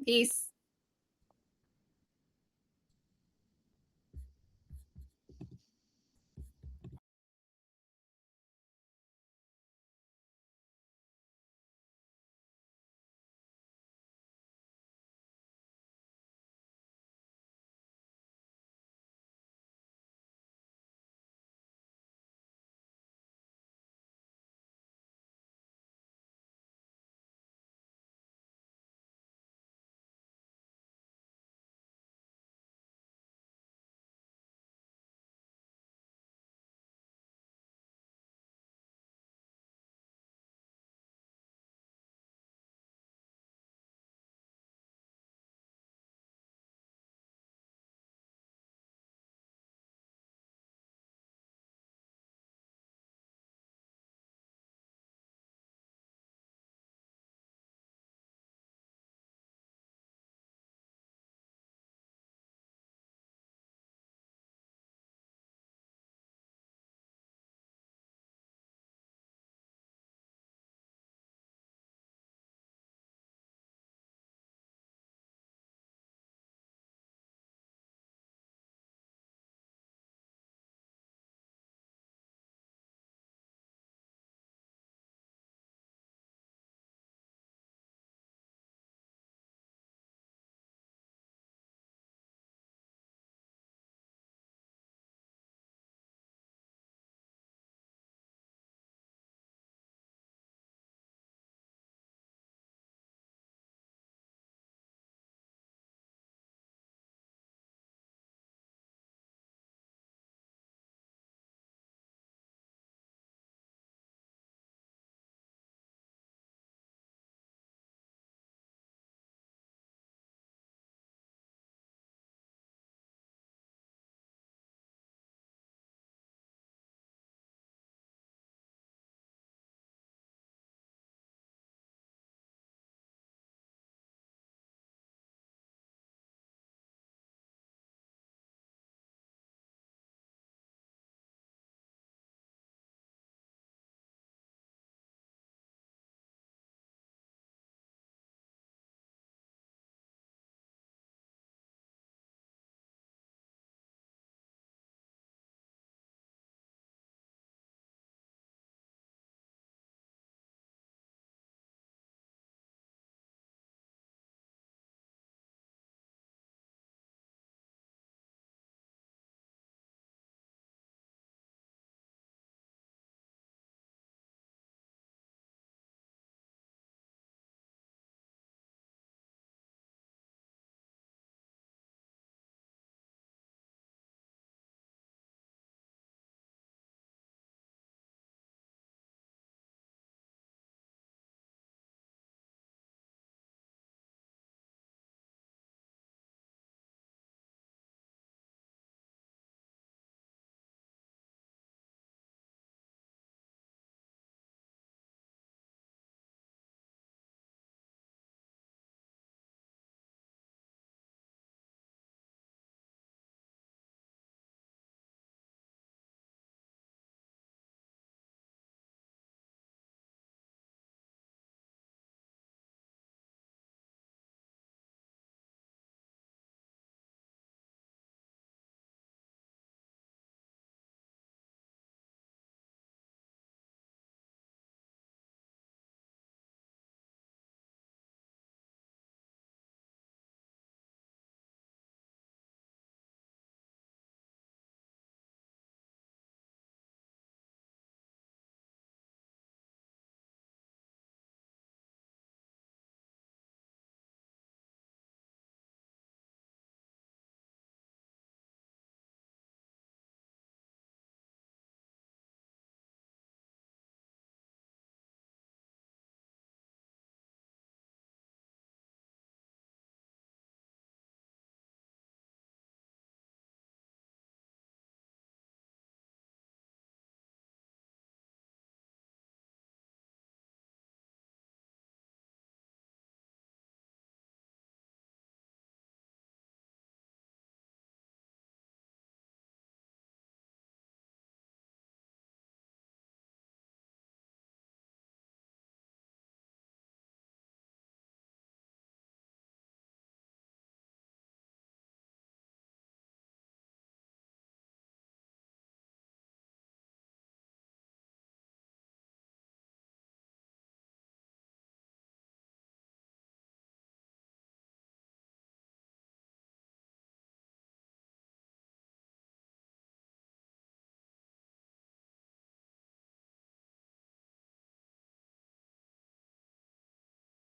Peace.